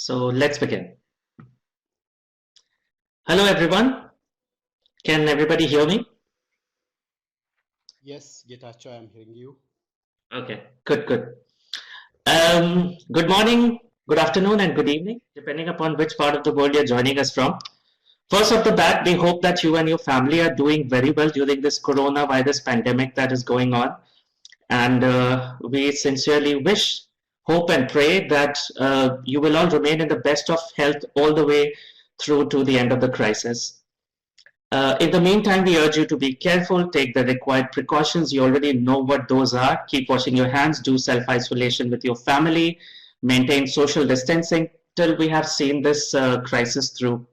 So let's begin. Hello everyone. Can everybody hear me? Yes, Getachew, I'm hearing you. Okay, good. Good morning, good afternoon, and good evening, depending upon which part of the world you're joining us from. First off the bat, we hope that you and your family are doing very well during this coronavirus pandemic that is going on. And we sincerely wish, hope, and pray that you will all remain in the best of health all the way through to the end of the crisis. In the meantime, we urge you to be careful, take the required precautions. You already know what those are. Keep washing your hands, do self-isolation with your family, maintain social distancing till we have seen this crisis through.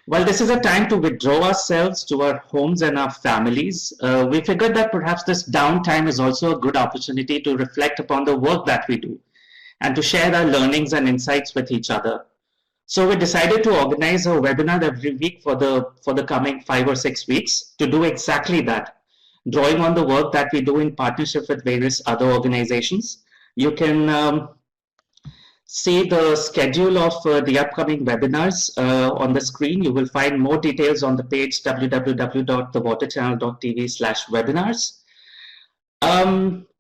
While this is a time to withdraw ourselves to our homes and our families, we figured that perhaps this downtime is also a good opportunity to reflect upon the work that we do and to share our learnings and insights with each other. So we decided to organize a webinar every week for the coming 5 or 6 weeks to do exactly that, drawing on the work that we do in partnership with various other organizations. You can see the schedule of the upcoming webinars on the screen. You will find more details on the page www.thewaterchannel.tv/webinars.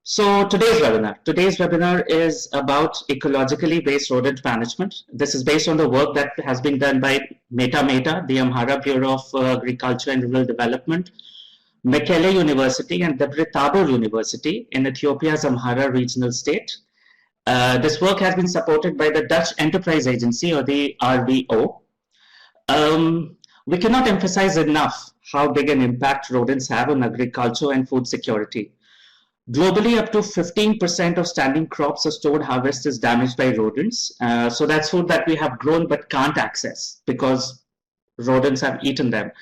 So today's webinar is about ecologically-based rodent management. This is based on the work that has been done by Meta, the Amhara Bureau of Agriculture and Rural Development, Mekelle University, and Debre University in Ethiopia's Amhara regional state. This work has been supported by the Dutch Enterprise Agency, or the RVO. We cannot emphasize enough how big an impact rodents have on agriculture and food security. Globally, up to 15% of standing crops or stored harvest is damaged by rodents. So that's food that we have grown but can't access because rodents have eaten them.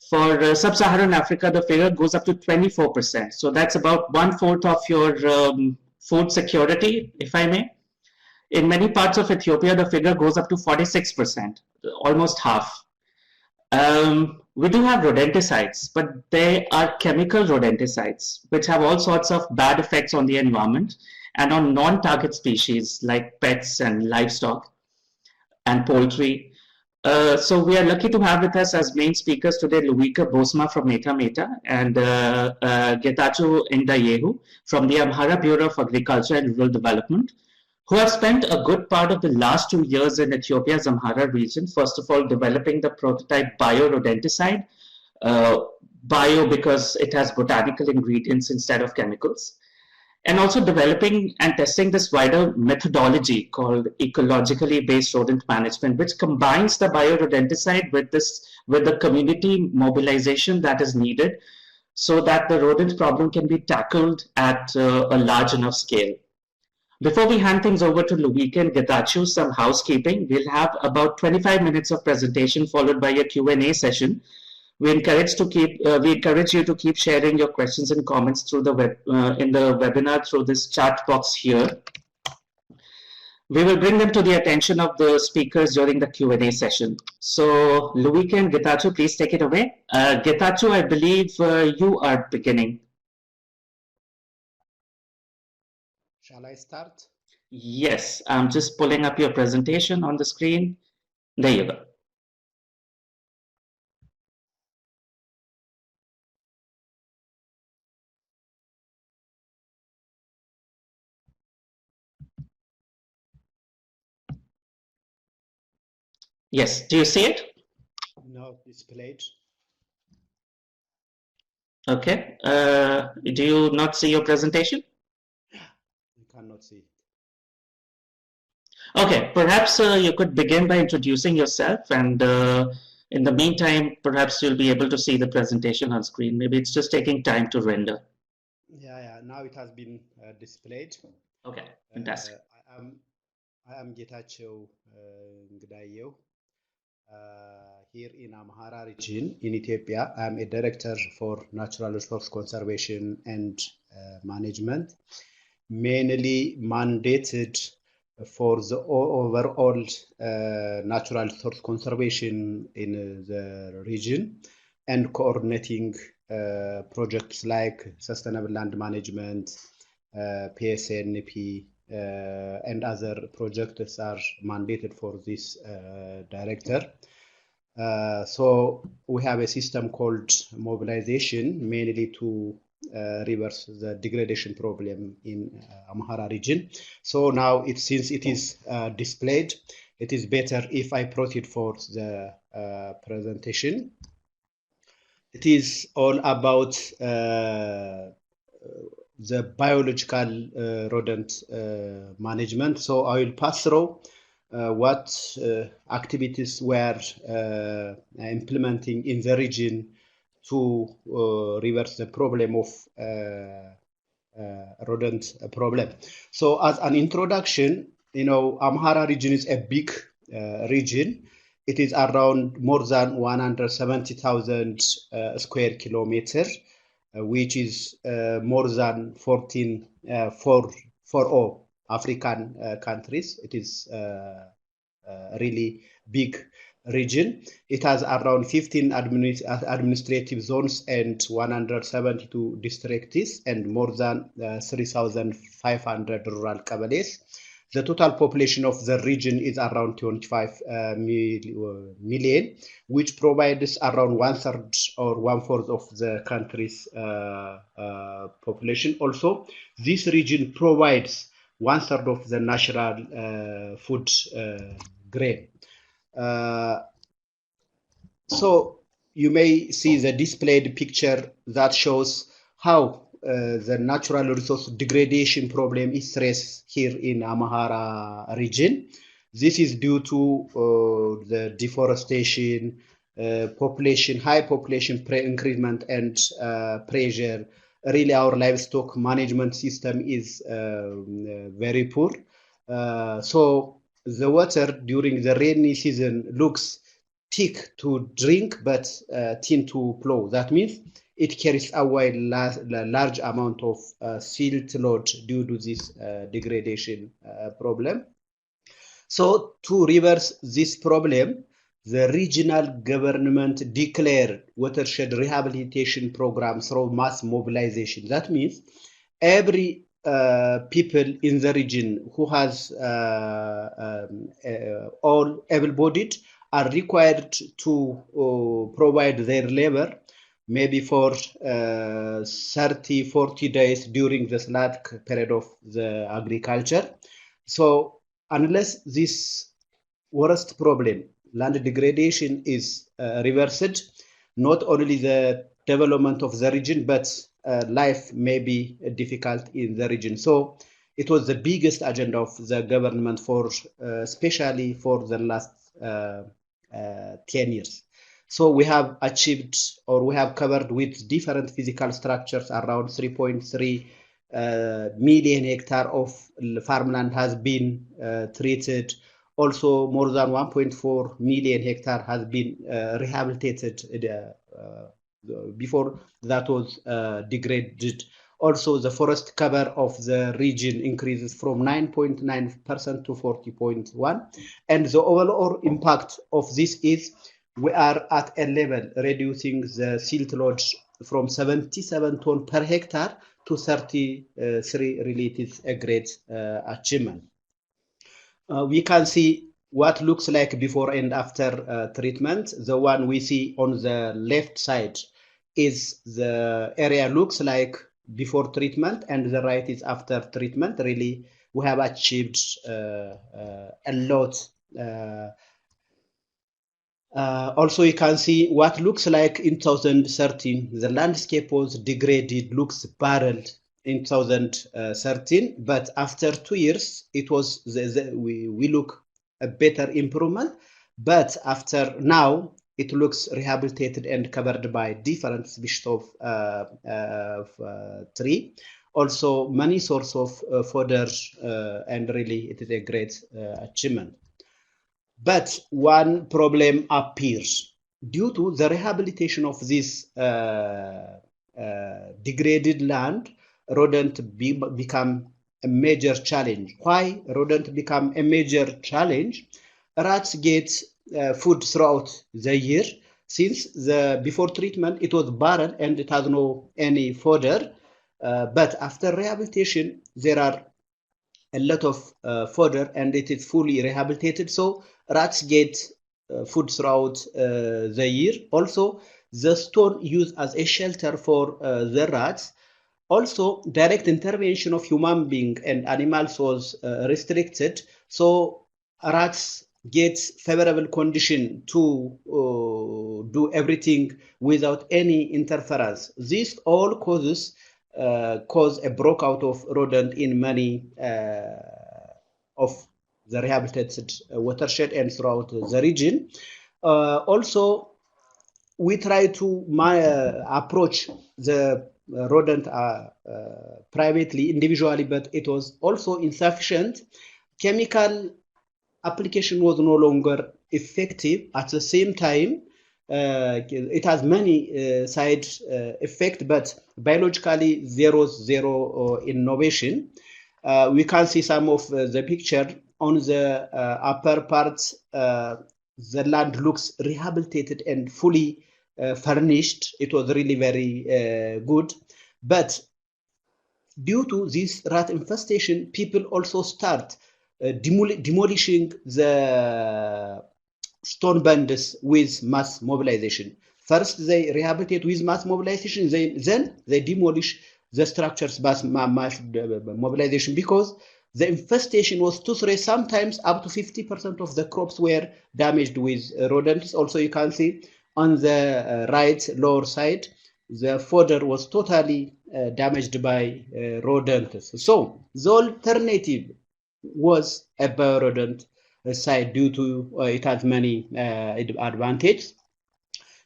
For Sub-Saharan Africa, the figure goes up to 24%. So that's about 1/4 of your food security, if I may. In many parts of Ethiopia, the figure goes up to 46%, almost half. We do have rodenticides, but they are chemical rodenticides, which have all sorts of bad effects on the environment and on non-target species like pets and livestock and poultry. So we are lucky to have with us as main speakers today Luika Bosma from Meta and Getachew Ndayehu from the Amhara Bureau of Agriculture and Rural Development, who have spent a good part of the last 2 years in Ethiopia's Amhara region, first of all developing the prototype bio-rodenticide, bio because it has botanical ingredients instead of chemicals, and also developing and testing this wider methodology called ecologically-based rodent management, which combines the bio-rodenticide with the community mobilization that is needed so that the rodent problem can be tackled at a large enough scale. Before we hand things over to Luika and Getachew, some housekeeping. We'll have about 25 minutes of presentation followed by a Q&A session. We encourage you to keep sharing your questions and comments through the in the webinar through this chat box here. We will bring them to the attention of the speakers during the Q&A session. So Luika and Getachew, please take it away. Getachew, I believe you are beginning. Shall I start? Yes, I'm just pulling up your presentation on the screen. There you go. Yes, do you see it? No, displayed. Okay. Do you not see your presentation? You cannot see it. Okay, perhaps you could begin by introducing yourself, and in the meantime, perhaps you'll be able to see the presentation on screen. Maybe it's just taking time to render. Yeah. Now it has been displayed. Okay, fantastic. I am Getachew Ndayehu. Here in Amhara region in Ethiopia. I'm a director for natural resource conservation and management, mainly mandated for the overall natural resource conservation in the region and coordinating projects like sustainable land management, PSNP, and other projects are mandated for this director. So we have a system called mobilization, mainly to reverse the degradation problem in Amhara region. So now, since it is displayed, it is better if I proceed for the presentation. It is all about the biological rodent management. So I will pass through what activities were implementing in the region to reverse the problem of rodent problem. So as an introduction, Amhara region is a big region. It is around more than 170,000 square kilometers, which is more than 14 for all African countries. It is really big region. It has around 15 administrative zones and 172 districts and more than 3,500 rural qabalés. The total population of the region is around 25 million, which provides around 1/3 or 1/4 of the country's population. Also, this region provides 1/3 of the national food grain. So you may see the displayed picture that shows how the natural resource degradation problem is stressed here in Amhara region. This is due to the deforestation, high population increment and pressure. Really, our livestock management system is very poor. So the water during the rainy season looks thick to drink but thin to flow. That means it carries away large amount of silt load due to this degradation problem. So to reverse this problem, the regional government declared watershed rehabilitation program through mass mobilization. That means every people in the region who has all able-bodied are required to provide their labor maybe for 30-40 days during the slack period of the agriculture. So unless this worst problem, land degradation, is reversed, not only the development of the region, but life may be difficult in the region. So it was the biggest agenda of the government for, especially for the last 10 years. So we have achieved, or we have covered with different physical structures, around 3.3 million hectares of farmland has been treated. Also, more than 1.4 million hectares has been rehabilitated. Before that was degraded. Also, the forest cover of the region increases from 9.9% to 40.1%. And the overall impact of this is we are at a level reducing the silt load from 77 tons per hectare to 33. Really, it is a great achievement. We can see what looks like before and after treatment. The one we see on the left side is the area looks like before treatment, and the right is after treatment. Really, we have achieved a lot. Also, you can see what looks like in 2013. The landscape was degraded, looks barren in 2013, but after 2 years, it was we look a better improvement. But after now, it looks rehabilitated and covered by different species of tree. Also, many sources of fodder, and really, it is a great achievement. But one problem appears due to the rehabilitation of this degraded land. Rodent become a major challenge. Why rodent become a major challenge? Rats get food throughout the year. Since before treatment it was barren and it has no any fodder, but after rehabilitation there are a lot of fodder, and it is fully rehabilitated. So rats get food throughout the year. Also, the stone used as a shelter for the rats. Also, direct intervention of human being and animals was restricted. So rats get favorable condition to do everything without any interference. This all cause a breakout of rodent in many of the rehabilitated watershed and throughout the region. Also, we try to approach the rodent privately, individually, but it was also insufficient. Chemical application was no longer effective. At the same time, it has many side effects, but biologically there was zero innovation. We can see some of the picture on the upper parts. The land looks rehabilitated and fully furnished. It was really very good, but due to this rat infestation, people also start demolishing the stone bundles with mass mobilization. First, they rehabilitate with mass mobilization, then they demolish the structures by mass mobilization, because the infestation was too threat. Sometimes up to 50% of the crops were damaged with rodents. Also, you can see on the right lower side, the fodder was totally damaged by rodents. So the alternative was a biorodent side due to it has many advantages,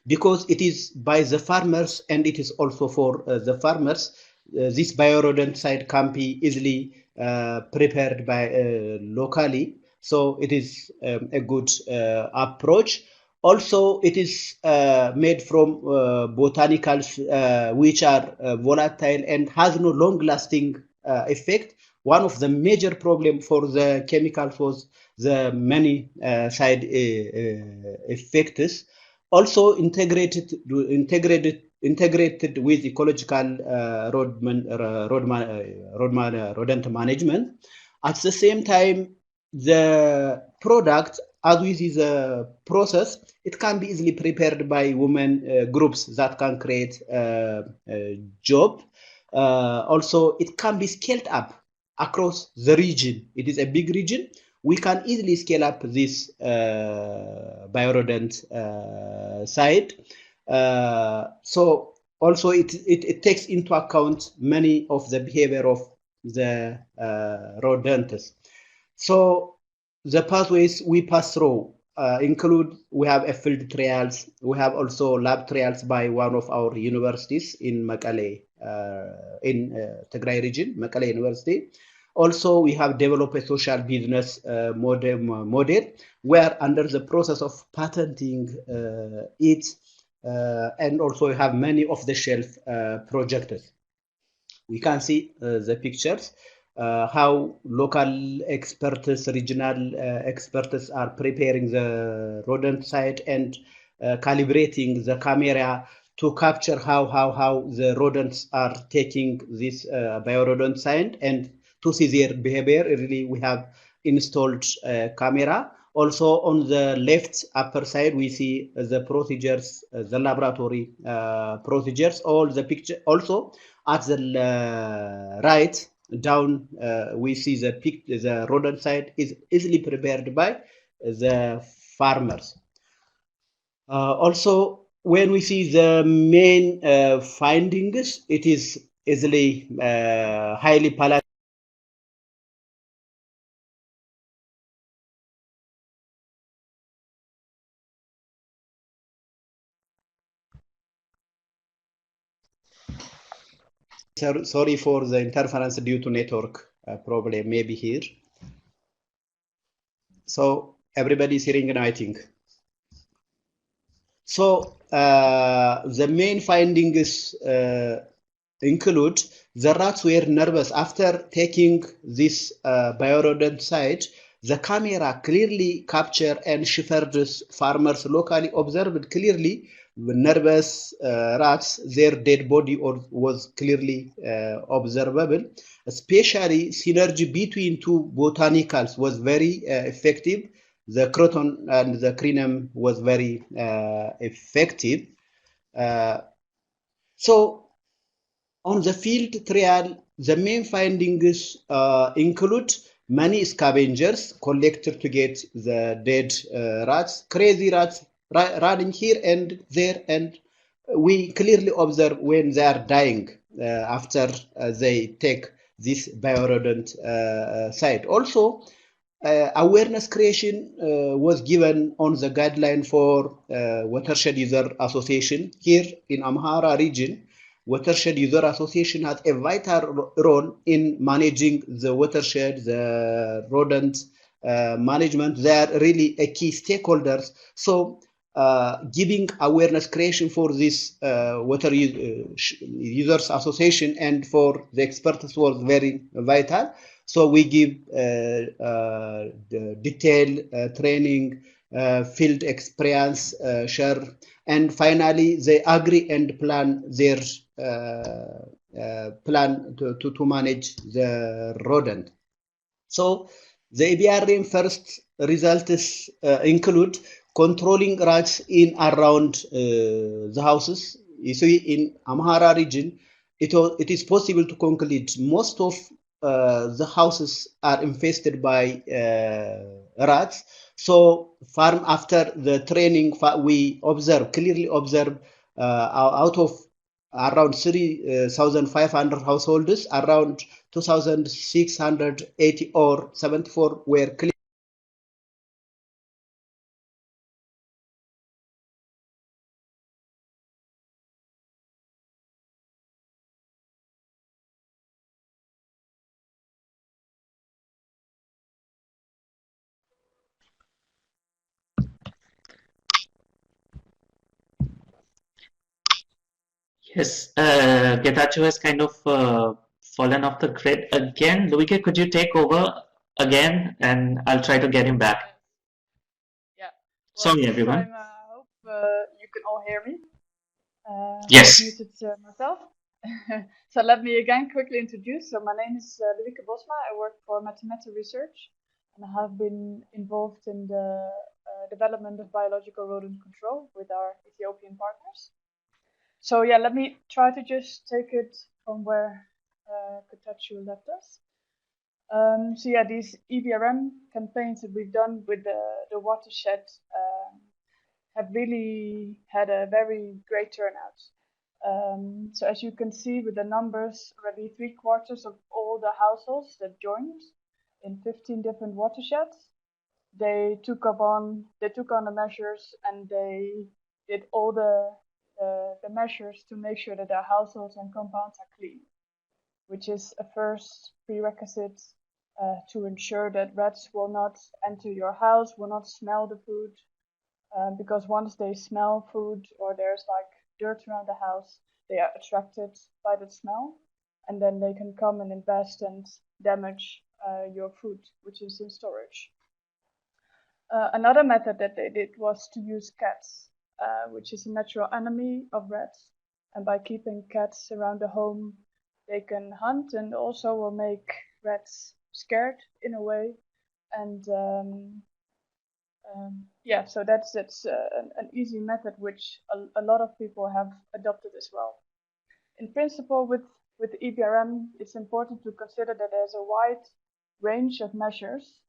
because it is by the farmers and it is also for the farmers. This biorodent side can be easily prepared by locally, so it is a good approach. Also, it is made from botanicals which are volatile and has no long-lasting effect. One of the major problems for the chemicals was the many side effects. Also integrated with ecological rodent management. At the same time, the product, as we see the process, it can be easily prepared by women groups that can create a job. Also, it can be scaled up across the region. It is a big region. We can easily scale up this biorodent side. So also it takes into account many of the behavior of the rodents. So the pathways we pass through include, we have a field trials, we have also lab trials by one of our universities in Mekelle, in Tigray region, Mekelle University. Also, we have developed a social business model where under the process of patenting it, and also we have many off-the-shelf projects. We can see the pictures, how local experts, regional experts are preparing the rodent site and calibrating the camera to capture how the rodents are taking this biorodent site and to see their behavior. Really, we have installed a camera. Also, on the left upper side, we see the procedures, the laboratory procedures, all the picture. Also, at the right down, we see the rodent site is easily prepared by the farmers. Also, when we see the main findings, it is easily highly palatable. Sorry for the interference due to network problem, maybe here. So everybody is hearing and I think. So the main findings include the rats were nervous after taking this biorodent site. The camera clearly captured and shepherd's farmers locally observed clearly nervous rats, their dead body was clearly observable. Especially synergy between two botanicals was very effective. The croton and the crinum was very effective. So on the field trial, the main findings include many scavengers collected to get the dead rats, crazy rats running here and there, and we clearly observe when they are dying after they take this biorodent site. Also, awareness creation was given on the guideline for watershed user association here in Amhara region. Watershed User Association has a vital role in managing the watershed, the rodent management. They are really a key stakeholders. So giving awareness creation for this water users association and for the experts was very vital. So we give detailed training, field experience share, and finally they agree and plan their plan to manage the rodent. So the EBRM first results include controlling rats in around the houses. You see, in Amhara region, it is possible to conclude most of the houses are infested by rats. So farm after the training, we clearly observe out of around 3,500 households, around 2,680 or 74 were clear. Yes, Getachew has kind of fallen off the grid again. Luike, could you take over again, and I'll try to get him back. Yeah. Well, Sorry, this everyone. time, I hope you can all hear me. Yes. I muted myself. So let me again quickly introduce. So my name is Luike Bosma. I work for Mathematical Research, and I have been involved in the development of biological rodent control with our Ethiopian partners. So yeah, let me try to just take it from where Getachew left us. So yeah, these EBRM campaigns that we've done with the watershed have really had a very great turnout. So as you can see with the numbers, already 3/4 of all the households that joined in 15 different watersheds, they took on the measures, and they did all the measures to make sure that their households and compounds are clean, which is a first prerequisite to ensure that rats will not enter your house, will not smell the food, because once they smell food or there's like dirt around the house, they are attracted by the smell, and then they can come and invest and damage your food, which is in storage. Another method that they did was to use cats, which is a natural enemy of rats, and by keeping cats around the home, they can hunt and also will make rats scared in a way. And yeah, so that's an easy method which a lot of people have adopted as well. In principle, with EBRM, it's important to consider that there's a wide range of measures,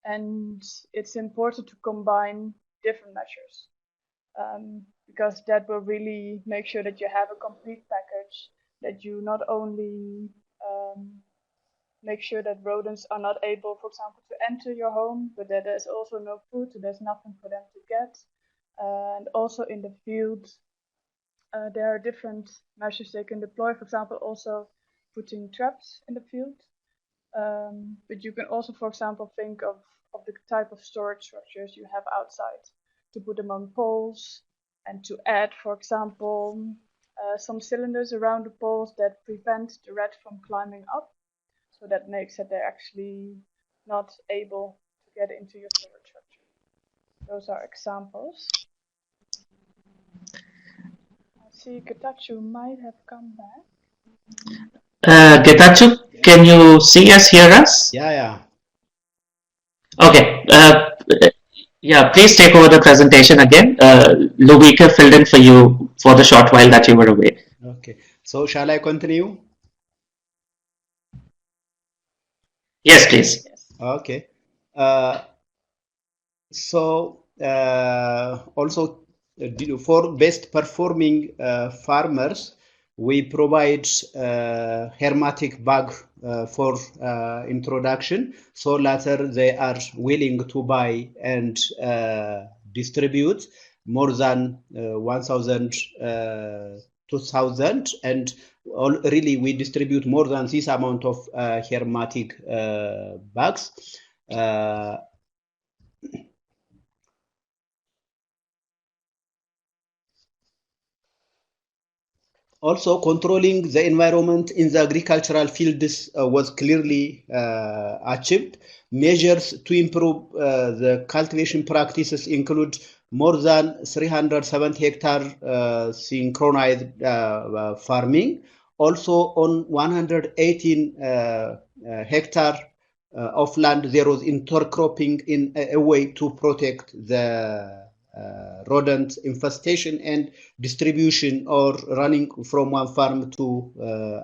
and it's important to combine different measures, because that will really make sure that you have a complete package, that you not only make sure that rodents are not able, for example, to enter your home, but that there's also no food, so there's nothing for them to get. And also in the field, there are different measures they can deploy, for example, also putting traps in the field. But you can also, for example, think of the type of storage structures you have outside, to put them on poles and to add, for example, some cylinders around the poles that prevent the rat from climbing up. So that makes it they're actually not able to get into your storage structure. Those are examples. see Getachew might have come back. Getachew, can you see us, hear us? Yeah. Okay. Yeah, please take over the presentation again. Lubica filled in for you for the short while that you were away. Okay. So shall I continue? Yes, please. Yes. Okay. Also, for best performing farmers, we provide hermetic bag for introduction. So later they are willing to buy and distribute more than 1,000, 2,000, and really we distribute more than this amount of hermetic bags. Also, controlling the environment in the agricultural fields was clearly achieved. Measures to improve the cultivation practices include more than 370 hectare synchronized farming. Also, on 118 hectare of land, there was intercropping in a way to protect the rodent infestation and distribution, or running from one farm to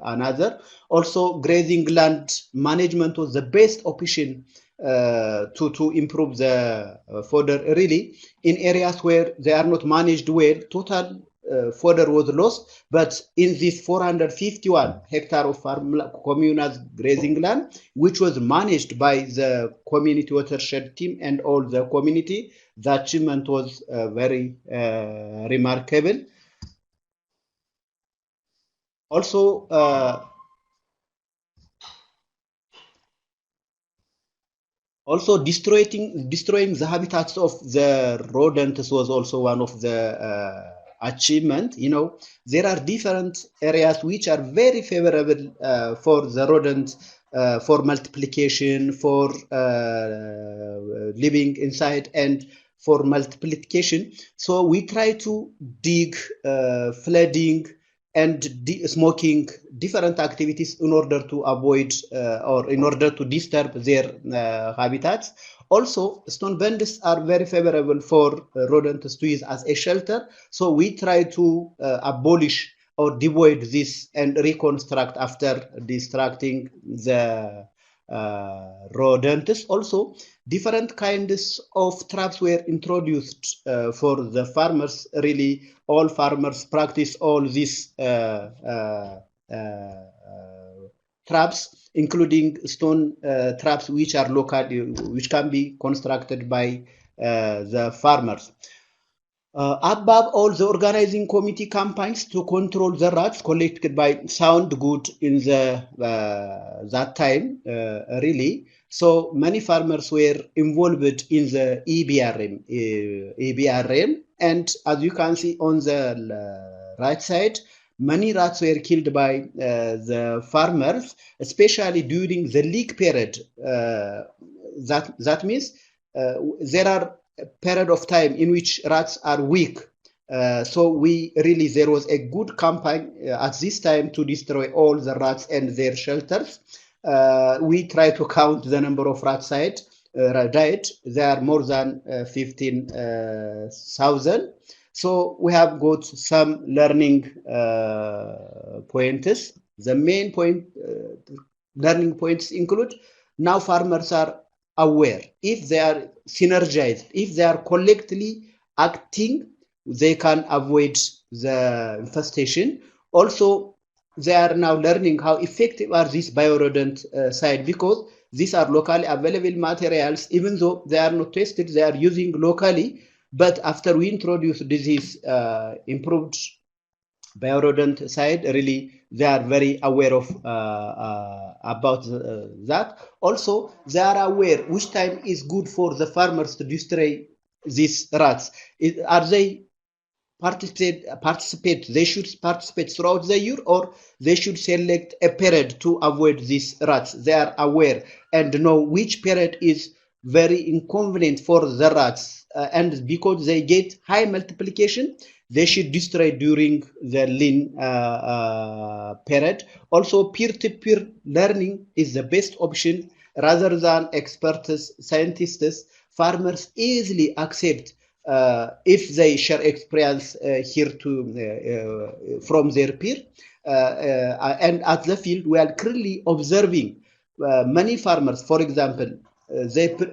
another. Also, grazing land management was the best option to improve the fodder. Really, in areas where they are not managed well, total fodder was lost, but in this 451 hectare of communal grazing land, which was managed by the community watershed team and all the community, the achievement was very remarkable. Also, destroying the habitats of the rodents was also one of the achievement. You know, there are different areas which are very favorable for the rodent, for multiplication, for living inside, and for multiplication. So we try to dig, flooding, and smoking, different activities in order to avoid or in order to disturb their habitats. Also, stone bends are very favorable for rodents to use as a shelter. So we try to abolish or devoid this and reconstruct after destructing the rodents. Also, different kinds of traps were introduced for the farmers. Really, all farmers practice all these traps, including stone traps, which are local, which can be constructed by the farmers. Above all, the organizing committee campaigns to control the rats collected by sound good in the that time, really. So many farmers were involved in the EBRM, and as you can see on the right side, many rats were killed by the farmers, especially during the leak period. That means there are a period of time in which rats are weak. So there was a good campaign at this time to destroy all the rats and their shelters. We try to count the number of rats died. There are more than 15,000. So we have got some learning points. The main learning points include: now farmers are aware. If they are synergized, if they are collectively acting, they can avoid the infestation. Also, they are now learning how effective are these biorodenticides, because these are locally available materials. Even though they are not tested, they are using locally. But after we introduce disease improved biorodenticides, really they are very aware of about that. Also, they are aware which time is good for the farmers to destroy these rats. Are they participate? They should participate throughout the year, or they should select a period to avoid these rats. They are aware and know which period is very inconvenient for the rats, and because they get high multiplication, they should destroy during the lean period. Also, peer-to-peer learning is the best option rather than experts, scientists. Farmers easily accept if they share experience from their peer. And at the field, we are clearly observing many farmers, for example,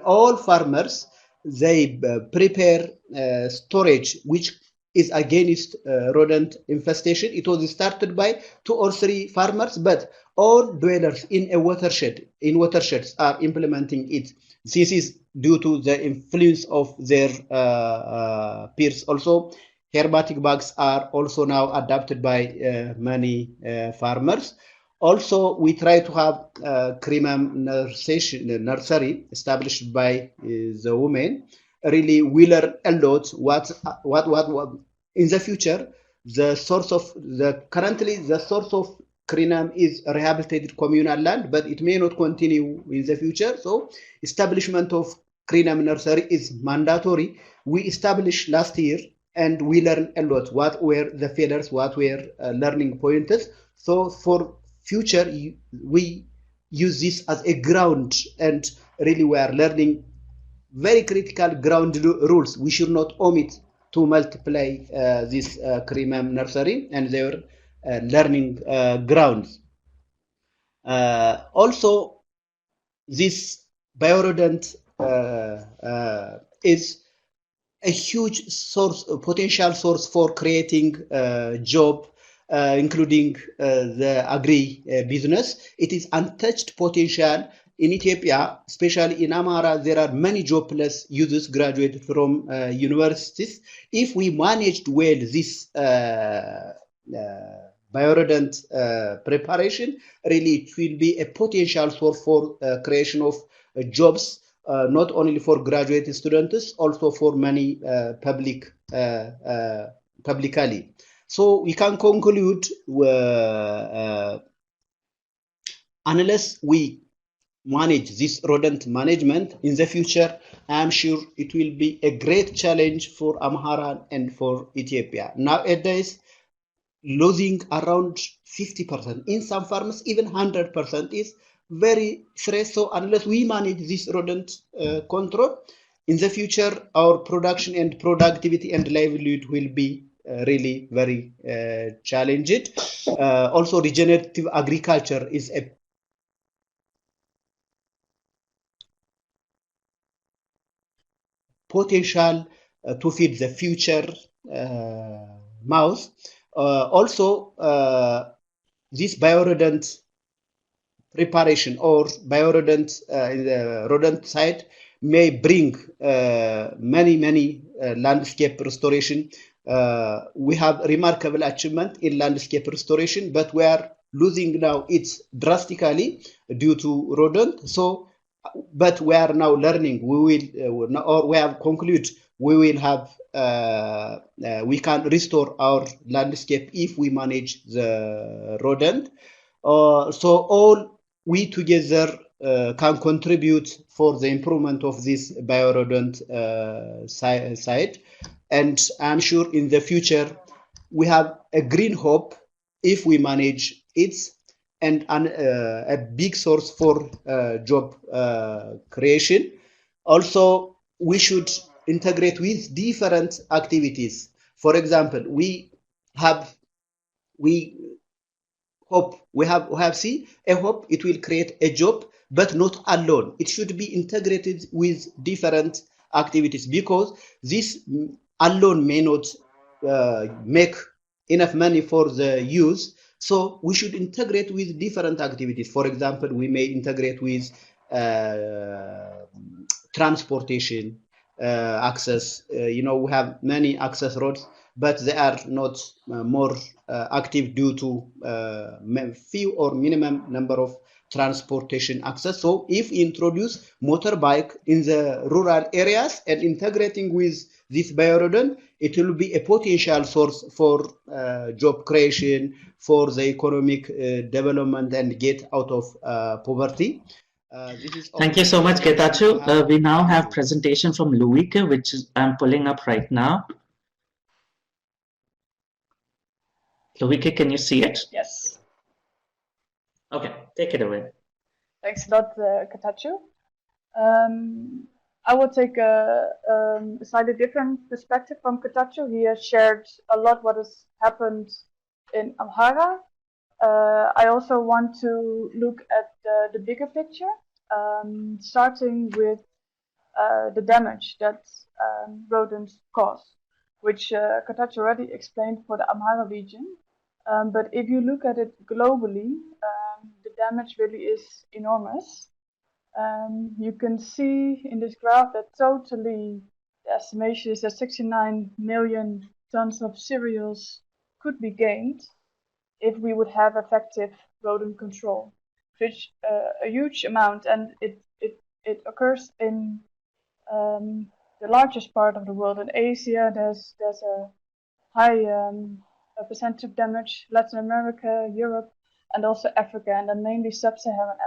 all farmers, they prepare storage which is against rodent infestation. It was started by 2 or 3 farmers, but all dwellers in watersheds are implementing it. This is due to the influence of their peers. Also, hermetic bags are also now adopted by many farmers. Also, we try to have cremam nursery established by the women. Really, we learn a lot. What in the future, currently the source of cremam is rehabilitated communal land, but it may not continue in the future. So, establishment of cremam nursery is mandatory. We established last year, and we learned a lot. What were the failures? What were learning pointers? So for future, we use this as a ground, and really we are learning very critical ground rules. We should not omit to multiply this cremam nursery and their learning grounds. Also, this biorodent is a huge potential source for creating job, including the agri business. It is untouched potential in Ethiopia, especially in Amhara. There are many jobless youths graduated from universities. If we managed well this biorodent preparation, really it will be a potential source for creation of jobs, not only for graduate students, also for many publicly. So we can conclude, unless we manage this rodent management in the future, I'm sure it will be a great challenge for Amhara and for Ethiopia. Nowadays, losing around 50%, in some farmers even 100% is very stressful. So unless we manage this rodent control, in the future, our production and productivity and livelihood will be really very challenged. Also, regenerative agriculture is a potential to feed the future mouse. Also, this biorodent preparation or biorodent in the rodent side may bring many landscape restoration. We have remarkable achievement in landscape restoration, but we are losing now it drastically due to rodent. So, but we are now learning. We will, or we have concluded, we will have, we can restore our landscape if we manage the rodent. So all we together can contribute for the improvement of this biorodent side. And I'm sure in the future, we have a green hope if we manage it, and a big source for job creation. Also, we should integrate with different activities. For example, we have seen a hope it will create a job, but not alone. It should be integrated with different activities, because this alone may not make enough money for the use. So we should integrate with different activities. For example, we may integrate with transportation access. We have many access roads, but they are not more active due to few or minimum number of transportation access. So if we introduce motorbike in the rural areas and integrating with this biorodent, it will be a potential source for job creation, for the economic development, and get out of poverty. Thank you so much, Getachew. We now have presentation from Luike, which I'm pulling up right now. Luike, can you see it? Yes. Okay, take it away. Thanks a lot, Katachu. I will take a slightly different perspective from Katachu. He has shared a lot what has happened in Amhara. I also want to look at the bigger picture, starting with the damage that rodents cause, which Katachu already explained for the Amhara region. But if you look at it globally, the damage really is enormous. You can see in this graph that totally the estimation is that 69 million tons of cereals could be gained if we would have effective rodent control, which a huge amount, and it occurs in the largest part of the world. In Asia, there's a high a percentage of damage, Latin America, Europe, and also Africa, and then mainly Sub-Saharan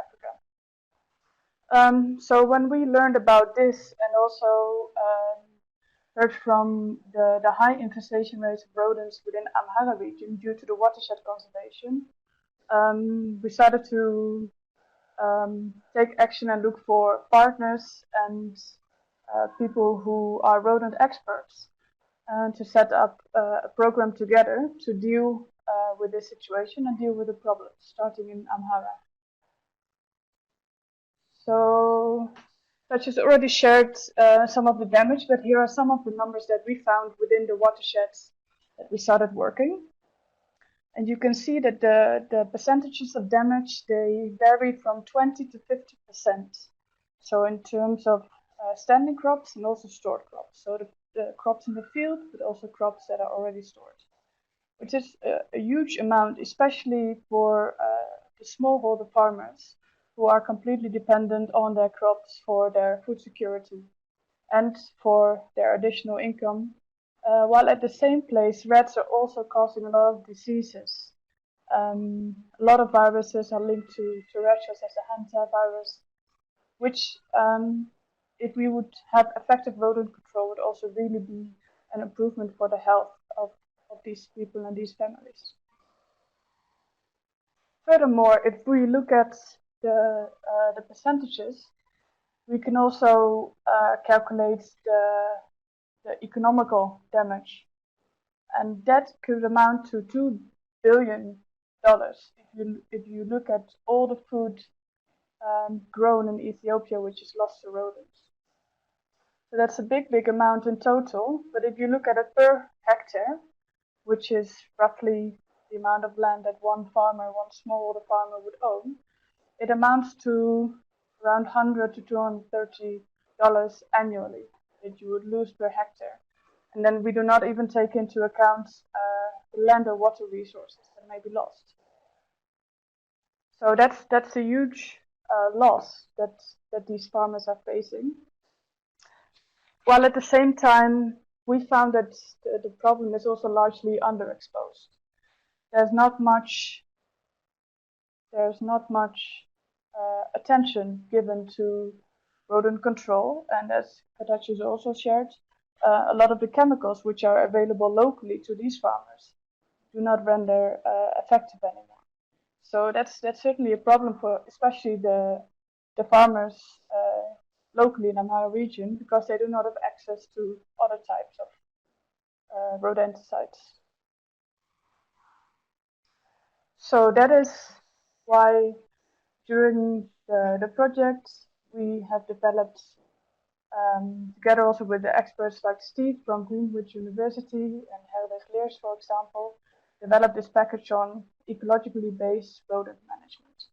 Africa. So when we learned about this and also heard from the high infestation rates of rodents within Amhara region due to the watershed conservation, we started to take action and look for partners and people who are rodent experts to set up a program together to deal with this situation and deal with the problems starting in Amhara. So Dutch has already shared some of the damage, but here are some of the numbers that we found within the watersheds that we started working. And you can see that the percentages of damage, they vary from 20 to 50%. So in terms of standing crops and also stored crops. So the crops in the field, but also crops that are already stored, which is a huge amount, especially for the smallholder farmers who are completely dependent on their crops for their food security and for their additional income. While at the same place, rats are also causing a lot of diseases. A lot of viruses are linked to rats, such as the hanta virus, which, if we would have effective rodent control, would also really be an improvement for the health of these people and these families. Furthermore, if we look at the percentages, we can also calculate the economical damage, and that could amount to $2 billion if you look at all the food grown in Ethiopia, which is lost to rodents. So that's a big amount in total. But if you look at it per hectare, which is roughly the amount of land that one smallholder farmer would own, it amounts to around $100 to $230 annually that you would lose per hectare. And then we do not even take into account the land or water resources that may be lost. So that's a huge loss that these farmers are facing. While at the same time, we found that the problem is also largely underexposed. There's not much attention given to rodent control, and as Katachi has also shared, a lot of the chemicals which are available locally to these farmers do not render effective anymore. So that's certainly a problem for especially the farmers locally in the Amhara region, because they do not have access to other types of rodenticides. So that is why during the project we have developed, together also with the experts like Steve from Greenwich University and Herbert Leers, for example, developed this package on ecologically-based rodent management.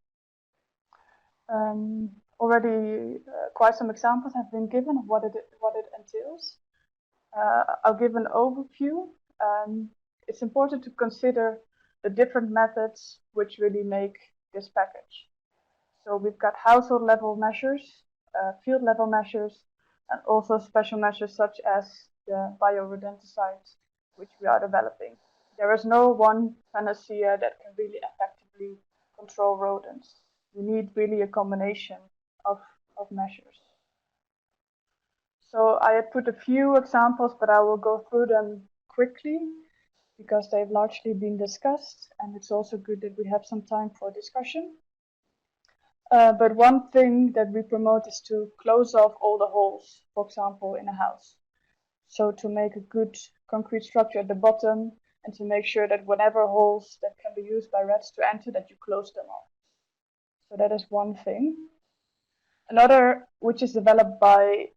Already quite some examples have been given of what it entails. I'll give an overview. It's important to consider the different methods which really make this package. So we've got household level measures, field level measures, and also special measures such as the biorodenticides, which we are developing. There is no one panacea that can really effectively control rodents. We need really a combination of measures. So I have put a few examples, but I will go through them quickly. because they've largely been discussed, and it's also good that we have some time for discussion. But one thing that we promote is to close off all the holes, for example, in a house. So to make a good concrete structure at the bottom, and to make sure that whatever holes that can be used by rats to enter, that you close them off. So that is one thing. Another, which is developed by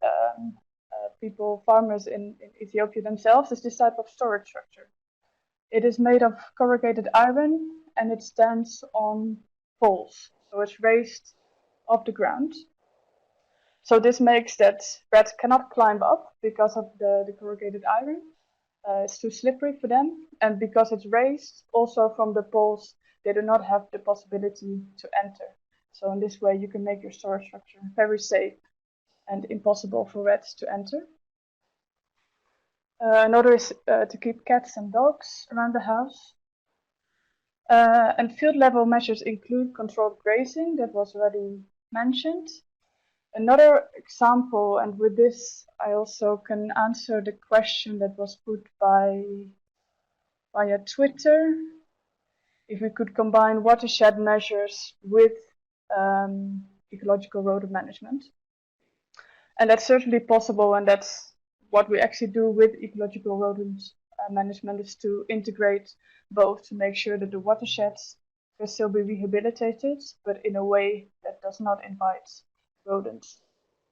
people, farmers in Ethiopia themselves, is this type of storage structure. It is made of corrugated iron, and it stands on poles. So it's raised off the ground. So this makes that rats cannot climb up because of the corrugated iron. It's too slippery for them. And because it's raised also from the poles, they do not have the possibility to enter. So in this way, you can make your storage structure very safe and impossible for rats to enter. Another is to keep cats and dogs around the house. And field level measures include controlled grazing, that was already mentioned. Another example, and with this I also can answer the question that was put via Twitter, if we could combine watershed measures with ecological rodent management. And that's certainly possible, and that's what we actually do with ecological rodent management, is to integrate both, to make sure that the watersheds can still be rehabilitated, but in a way that does not invite rodents.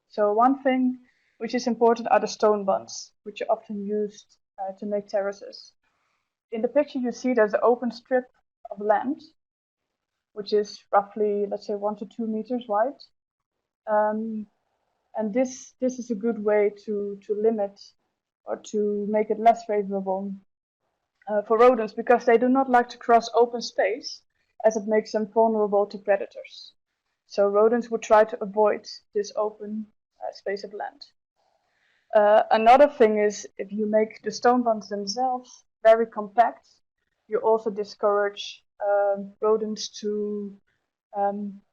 So one thing which is important are the stone bunds, which are often used to make terraces. In the picture you see there's an open strip of land, which is roughly, let's say, 1 to 2 meters wide. And this is a good way to limit or to make it less favorable for rodents, because they do not like to cross open space, as it makes them vulnerable to predators. So rodents would try to avoid this open space of land. Another thing is, if you make the stone bunds themselves very compact, you also discourage rodents to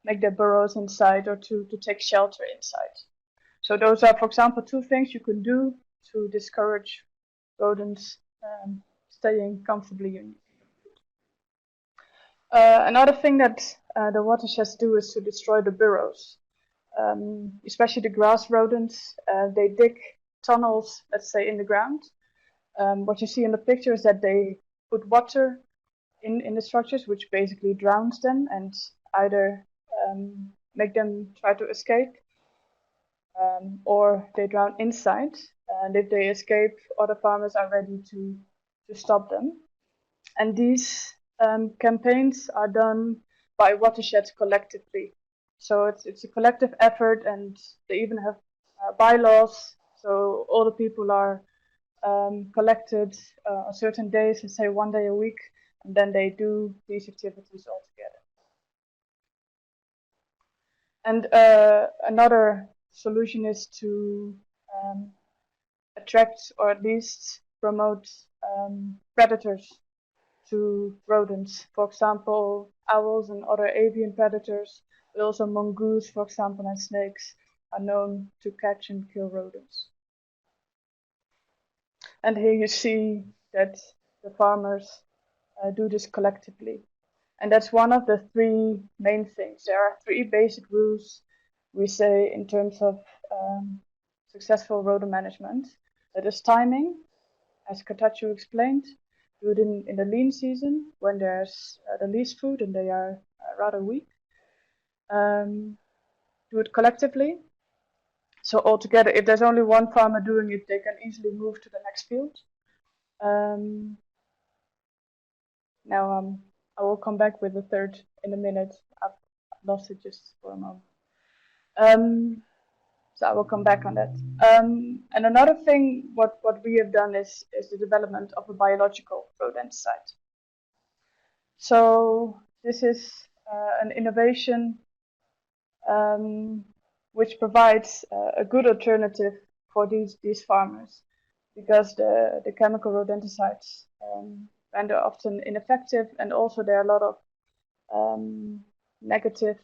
make their burrows inside, or to take shelter inside. So those are, for example, 2 things you can do to discourage rodents staying comfortably in. Another thing that the watersheds do is to destroy the burrows, especially the grass rodents. They dig tunnels, let's say, in the ground. What you see in the picture is that they put water in the structures, which basically drowns them and either make them try to escape, or they drown inside. And if they escape, other farmers are ready to stop them. And these campaigns are done by watersheds collectively. So it's a collective effort, and they even have bylaws. So all the people are collected on certain days, let's say 1 day a week, and then they do these activities all together. And another solution is to attract, or at least promote, predators to rodents. For example, owls and other avian predators, but also mongoose, for example, and snakes are known to catch and kill rodents. And here you see that the farmers do this collectively. And that's one of the 3 main things. There are 3 basic rules, we say, in terms of successful rodent management. That is timing, as Katachu explained. Do it in the lean season, when there's the least food and they are rather weak. Do it collectively. So altogether, if there's only one farmer doing it, they can easily move to the next field. Now I will come back with the third in a minute. I've lost it just for a moment. So I will come back on that. And another thing, what we have done is the development of a biological rodenticide. So this is an innovation which provides a good alternative for these farmers, because the chemical rodenticides render often ineffective, and also there are a lot of negative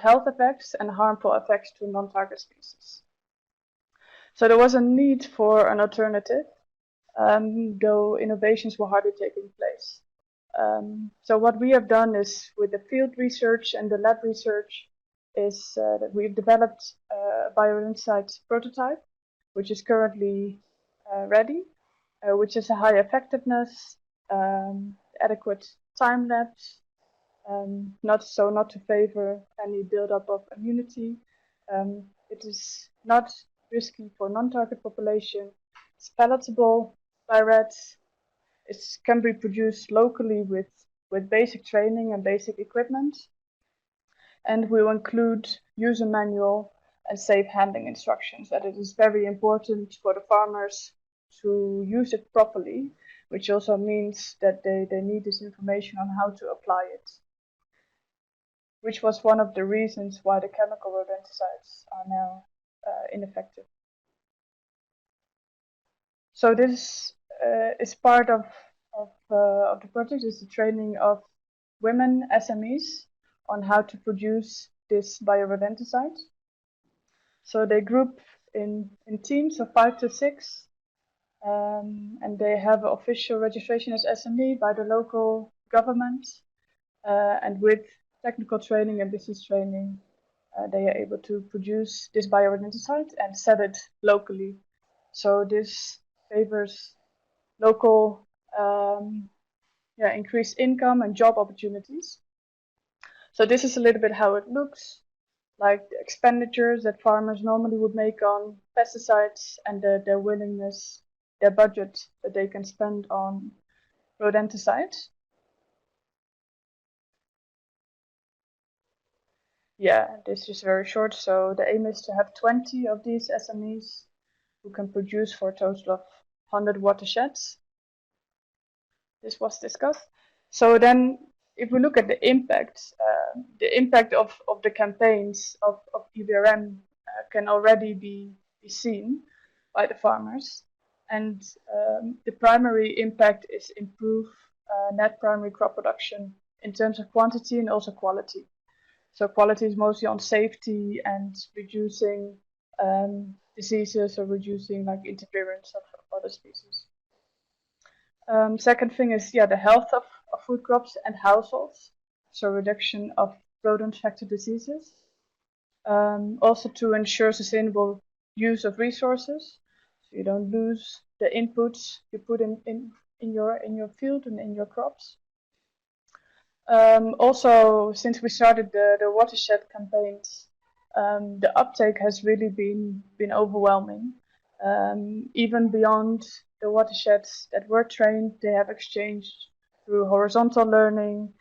health effects and harmful effects to non-target species. So there was a need for an alternative, though innovations were hardly taking place. So what we have done is, with the field research and the lab research, is that we've developed a biorodenticides prototype, which is currently ready, which has a high effectiveness, adequate time lapse, not to favor any buildup of immunity. It is not risky for non-target population. It's palatable by rats. It can be produced locally with basic training and basic equipment. And we will include user manual and safe handling instructions. That it is very important for the farmers to use it properly, which also means that they need this information on how to apply it, which was one of the reasons why the chemical rodenticides are now ineffective. So this is part of the project, is the training of women SMEs on how to produce this biorodenticide. So they group in teams of 5 to 6, and they have official registration as SME by the local government, and with technical training and business training, they are able to produce this biorodenticide and sell it locally. So this favors local increased income and job opportunities. So this is a little bit how it looks, like the expenditures that farmers normally would make on pesticides and their willingness, their budget that they can spend on rodenticides. Yeah, this is very short. So the aim is to have 20 of these SMEs who can produce for a total of 100 watersheds. This was discussed. So then, if we look at the impact of the campaigns of EBRM can already be seen by the farmers. And the primary impact is improve net primary crop production in terms of quantity and also quality. So quality is mostly on safety and reducing diseases or reducing like interference of other species. Second thing is the health of food crops and households, so reduction of rodent vector diseases. Also to ensure sustainable use of resources, so you don't lose the inputs you put in your field and in your crops. Also, since we started the watershed campaigns, the uptake has really been overwhelming. Even beyond the watersheds that were trained, they have exchanged through horizontal learning.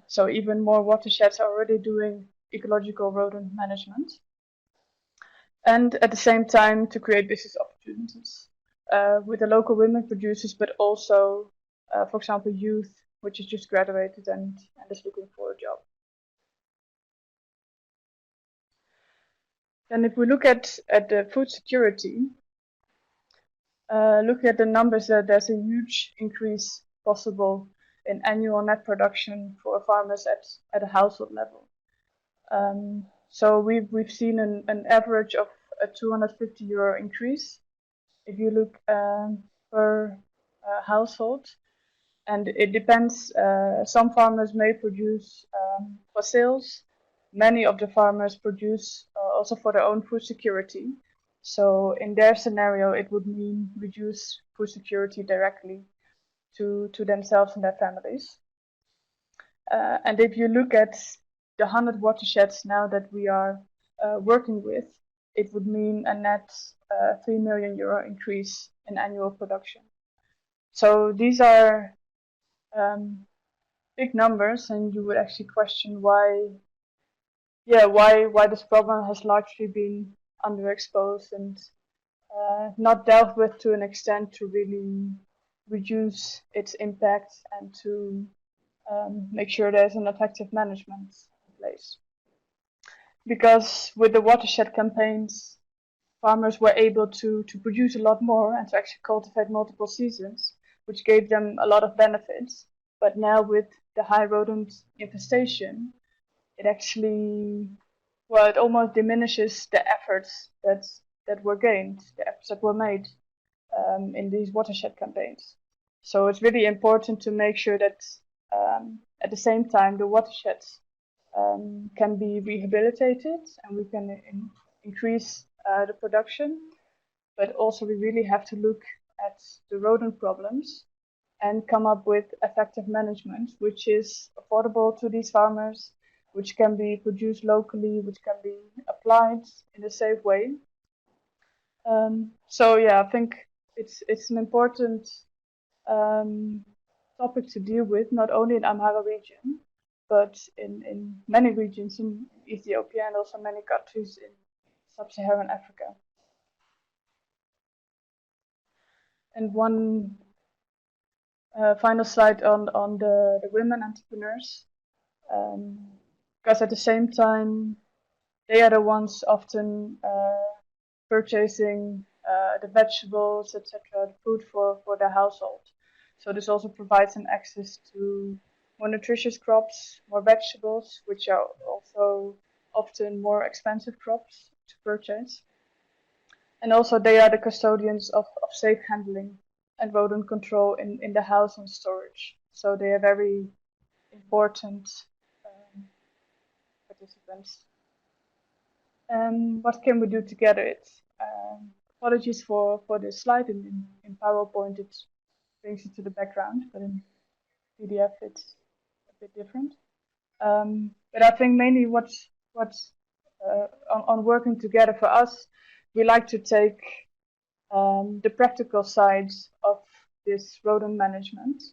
So even more watersheds are already doing ecological rodent management. And at the same time, to create business opportunities with the local women producers, but also, for example, youth, which has just graduated and is looking for a job. And if we look at the food security, looking at the numbers, there's a huge increase possible in annual net production for farmers at a household level. So we've seen an average of a €250 increase if you look per household, and it depends. Some farmers may produce for sales. Many of the farmers produce also for their own food security. So in their scenario, it would mean reduce food security directly to themselves and their families. And if you look at the 100 watersheds now that we are working with, it would mean a net €3 million increase in annual production. So these are big numbers, and you would actually question why this problem has largely been underexposed and not dealt with to an extent to really reduce its impact and to make sure there's an effective management in place. Because with the watershed campaigns, farmers were able to produce a lot more and to actually cultivate multiple seasons, which gave them a lot of benefits. But now with the high rodent infestation, it actually, it almost diminishes the efforts that were gained, the efforts that were made in these watershed campaigns. So it's really important to make sure that at the same time the watersheds can be rehabilitated and we can increase the production. But also we really have to look at the rodent problems and come up with effective management, which is affordable to these farmers, which can be produced locally, which can be applied in a safe way. So yeah, I think it's an important topic to deal with, not only in Amhara region, but in many regions in Ethiopia and also many countries in Sub-Saharan Africa. And one final slide on the women entrepreneurs, because at the same time, they are the ones often purchasing the vegetables, etc., the food for their household. So this also provides them access to more nutritious crops, more vegetables, which are also often more expensive crops to purchase. And also they are the custodians of safe handling and rodent control in the house and storage. So they are very important participants. What can we do together? Apologies for this slide. In PowerPoint it brings it to the background, but in PDF it's a bit different. But I think mainly what's on working together for us, we like to take the practical sides of this rodent management,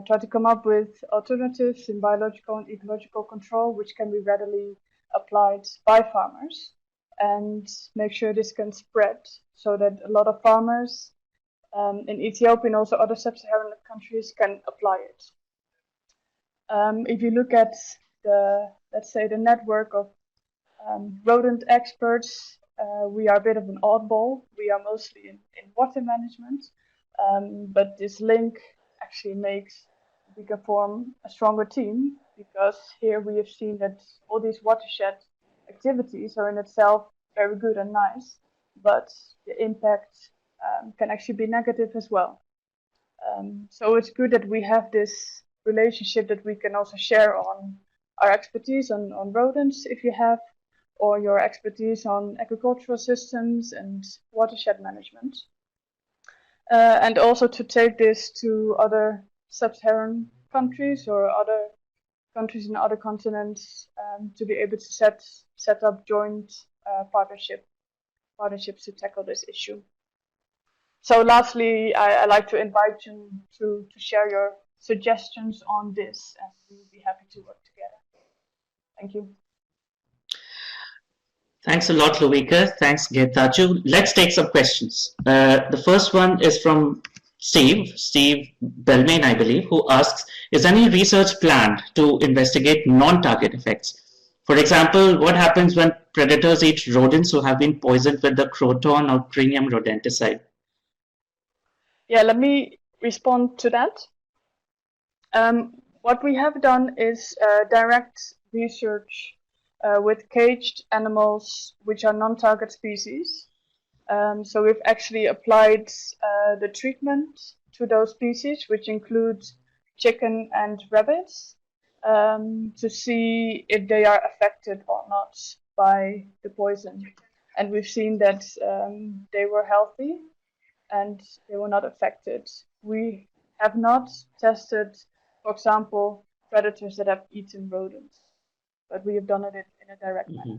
try to come up with alternatives in biological and ecological control, which can be readily applied by farmers, and make sure this can spread so that a lot of farmers in Ethiopia and also other sub-Saharan countries can apply it. If you look at let's say the network of rodent experts, we are a bit of an oddball. We are mostly in water management, but this link actually makes we can form a stronger team, because here we have seen that all these watershed activities are in itself very good and nice, but the impact can actually be negative as well. So it's good that we have this relationship that we can also share on our expertise on rodents, if you have, or your expertise on agricultural systems and watershed management. And also to take this to other sub-Saharan countries or other countries in other continents, to be able to set up joint partnerships to tackle this issue. So lastly, I like to invite you to share your suggestions on this, and we'll be happy to work together. Thank you. Thanks a lot, Luika. Thanks, Getaju. Let's take some questions. The first one is from Steve Belmain, I believe, who asks, is any research planned to investigate non-target effects? For example, what happens when predators eat rodents who have been poisoned with the croton or premium rodenticide? Yeah, let me respond to that. What we have done is direct research with caged animals which are non-target species. So we've actually applied the treatment to those species, which include chicken and rabbits, to see if they are affected or not by the poison. And we've seen that they were healthy and they were not affected. We have not tested, for example, predators that have eaten rodents, but we have done it in a direct manner.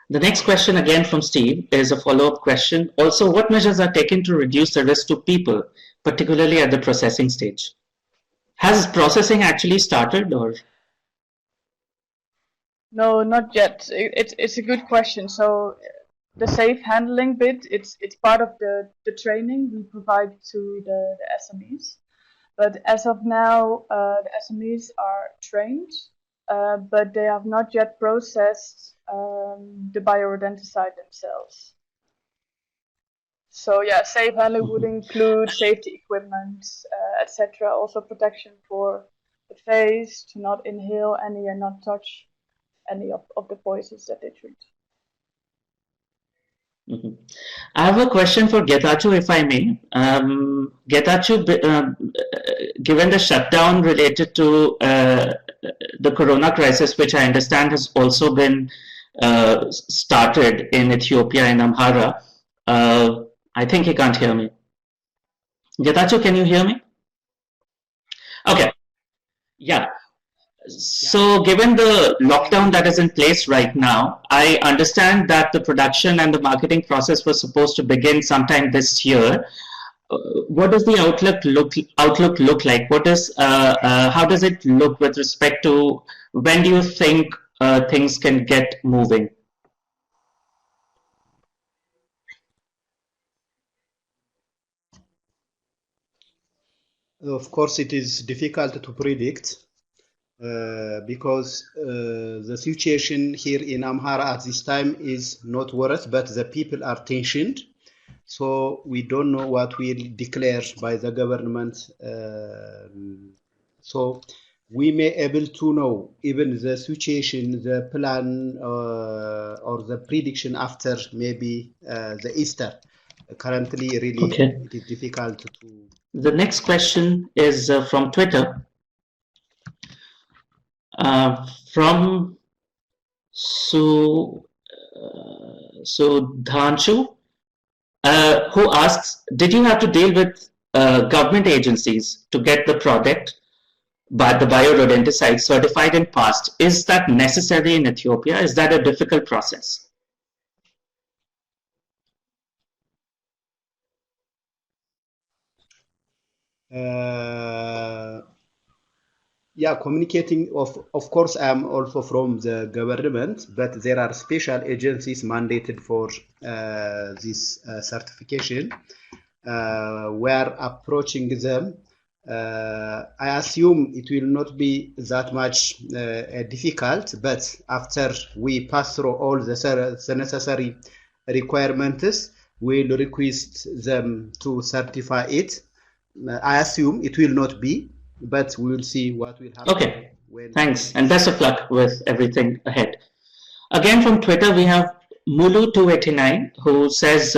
The next question, again from Steve, is a follow-up question. Also, what measures are taken to reduce the risk to people, particularly at the processing stage? Has processing actually started, or? No, not yet. It's a good question. So the safe handling bit, it's part of the training we provide to the SMEs. But as of now, the SMEs are trained, but they have not yet processed the bioidenticide themselves. So yeah, safe handling would include safety equipment, etc. Also protection for the face, to not inhale any and not touch any of the poisons that they treat. Mhm. I have a question for Getachew, if I may. Getachew, given the shutdown related to the corona crisis, which I understand has also been started in Ethiopia and Amhara, I think he can't hear me. Getachew, can you hear me? Okay. Yeah. So given the lockdown that is in place right now, I understand that the production and the marketing process was supposed to begin sometime this year. What does the outlook look like? What is how does it look with respect to when do you think things can get moving? Of course, it is difficult to predict because the situation here in Amhara at this time is not worse, but the people are tensioned. So we don't know what will declare by the government. So we may able to know even the situation, the plan or the prediction after maybe the Easter. Currently, really, Okay. it is difficult to. The next question is from Twitter. From Sudhanshu, who asks, did you have to deal with government agencies to get the product by the rodenticides certified and passed? Is that necessary in Ethiopia? Is that a difficult process? Yeah, communicating, of course, I'm also from the government, but there are special agencies mandated for this certification. We're approaching them. I assume it will not be that much difficult, but after we pass through all the necessary requirements, we'll request them to certify it. I assume it will not be, but we will see what will happen. Okay, thanks, and best of luck with everything ahead. Again, from Twitter, we have Mulu289, who says,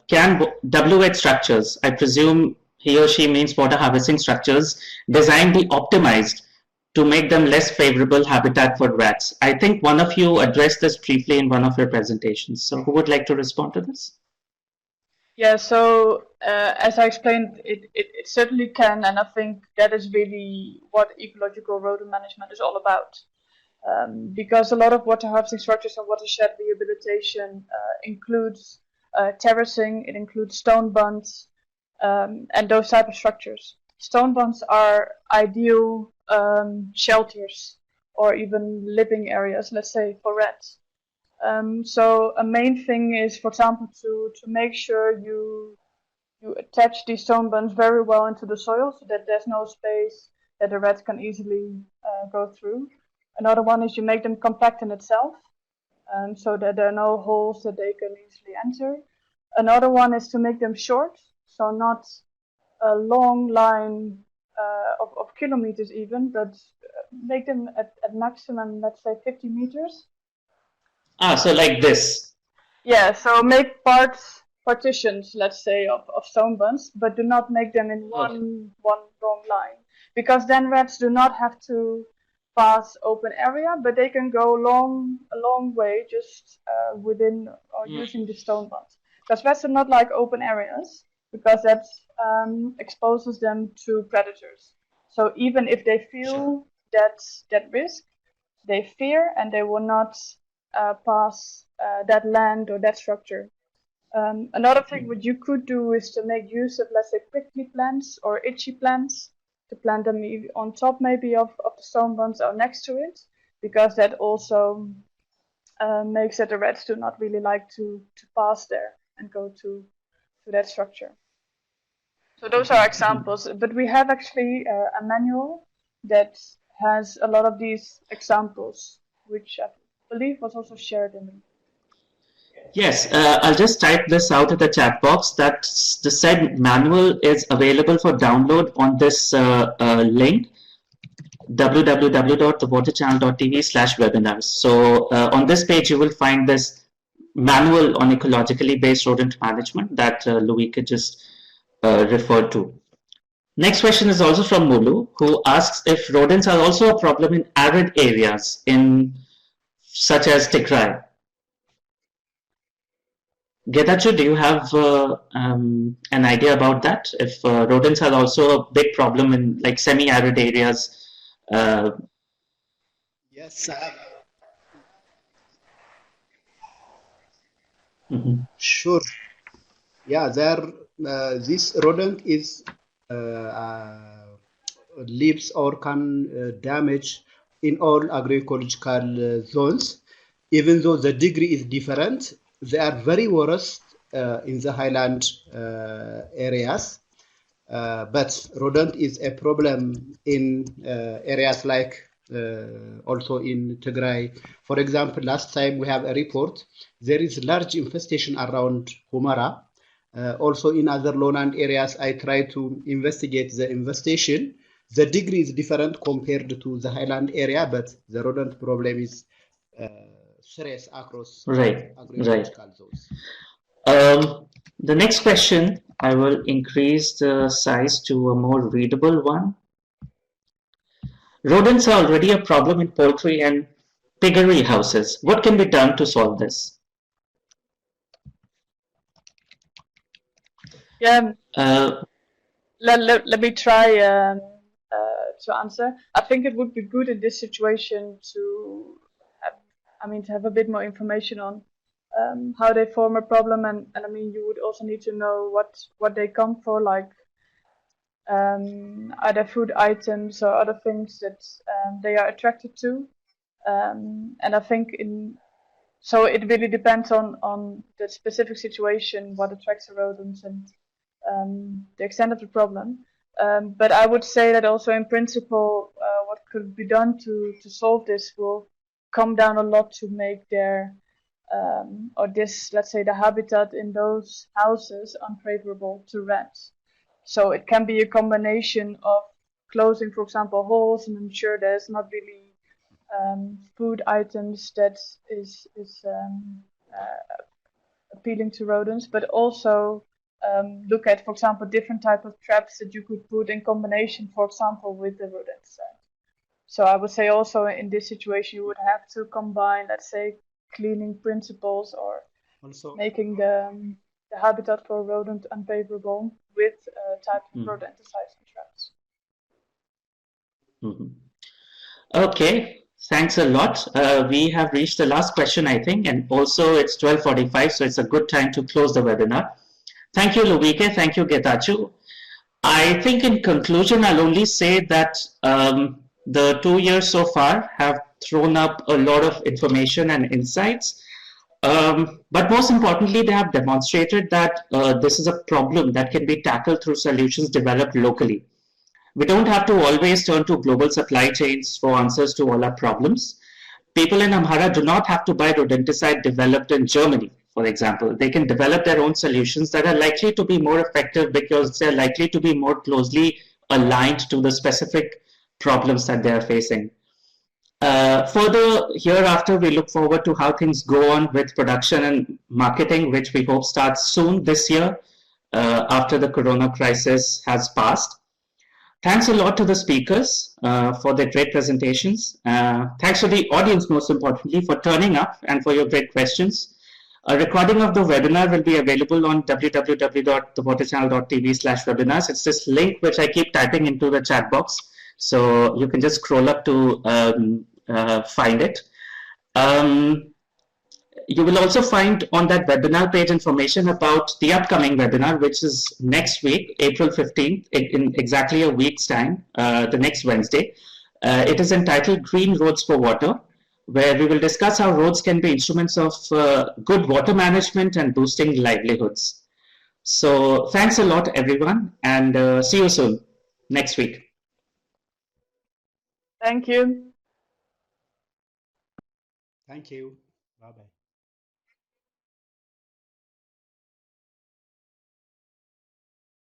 can WH structures, I presume he or she means water harvesting structures, design be optimized to make them less favorable habitat for rats? I think one of you addressed this briefly in one of your presentations. So who would like to respond to this? Yeah, so as I explained, it certainly can, and I think that is really what ecological rodent management is all about. Because a lot of water harvesting structures and watershed rehabilitation includes terracing, it includes stone bunds, and those type of structures. Stone bunds are ideal shelters or even living areas, let's say, for rats. So a main thing is, for example, to make sure you attach these stone bunds very well into the soil so that there's no space that the rats can easily go through. Another one is you make them compact in itself, so that there are no holes that they can easily enter. Another one is to make them short, so not a long line of kilometers even, but make them at maximum, let's say, 50 meters. Ah, so like this. Yeah, so make partitions, let's say, of stone bunds, but do not make them in one long line, because then rats do not have to pass open area, but they can go a long way just within or using the stone bunds. Because rats do not like open areas, because that exposes them to predators. So even if they feel that risk, they fear and they will not pass that land or that structure. Another thing what you could do is to make use of, let's say, prickly plants or itchy plants, to plant them on top maybe of the stone bunds or next to it, because that also makes that the rats do not really like to pass there and go to that structure. So those are examples, but we have actually a manual that has a lot of these examples, which I believe was also shared in the. Yes, I'll just type this out in the chat box that the said manual is available for download on this link, www.thewaterchannel.tv/webinars. So on this page, you will find this manual on ecologically based rodent management that Luika just referred to. Next question is also from Mulu, who asks if rodents are also a problem in arid areas such as Tigray. Getachew, do you have an idea about that? If rodents are also a big problem in like semi-arid areas? Yes. Sure. Yeah, this rodent is lives or can damage in all agroecological zones, even though the degree is different. They are very worst in the highland areas, but rodent is a problem in areas like also in Tigray. For example, last time we have a report, there is large infestation around Humara. Also in other lowland areas, I try to investigate the infestation. The degree is different compared to the highland area, but the rodent problem is serious across agroecological zones. The next question, I will increase the size to a more readable one. Rodents are already a problem in poultry and piggery houses. What can be done to solve this? Yeah. Let me try to answer. I think it would be good in this situation to have a bit more information on how they form a problem, and I mean you would also need to know what they come for, like other food items or other things that they are attracted to, and I think so it really depends on the specific situation, what attracts the rodents and the extent of the problem. But I would say that also in principle, what could be done to solve this will come down a lot to make their let's say the habitat in those houses unfavorable to rats. So it can be a combination of closing, for example, holes and ensure there's not really food items that is appealing to rodents, but also look at, for example, different type of traps that you could put in combination, for example, with the rodenticide. So I would say also in this situation you would have to combine, let's say, cleaning principles or also making the habitat for rodent unfavorable with type of rodenticides and traps. Okay, thanks a lot. We have reached the last question, I think, and also it's 12:45, so it's a good time to close the webinar. Thank you, Luike. Thank you, Getachew. I think in conclusion, I'll only say that the 2 years so far have thrown up a lot of information and insights. But most importantly, they have demonstrated that this is a problem that can be tackled through solutions developed locally. We don't have to always turn to global supply chains for answers to all our problems. People in Amhara do not have to buy rodenticide developed in Germany, for example. They can develop their own solutions that are likely to be more effective because they're likely to be more closely aligned to the specific problems that they are facing. Further, hereafter, we look forward to how things go on with production and marketing, which we hope starts soon this year after the corona crisis has passed. Thanks a lot to the speakers for their great presentations. Thanks to the audience, most importantly, for turning up and for your great questions. A recording of the webinar will be available on www.thewaterchannel.tv/webinars. It's this link which I keep typing into the chat box. So you can just scroll up to find it. You will also find on that webinar page information about the upcoming webinar, which is next week, April 15th, in exactly a week's time, the next Wednesday. It is entitled Green Roads for Water, where we will discuss how roads can be instruments of good water management and boosting livelihoods. So thanks a lot, everyone, and see you soon next week. Thank you. Thank you. Bye-bye.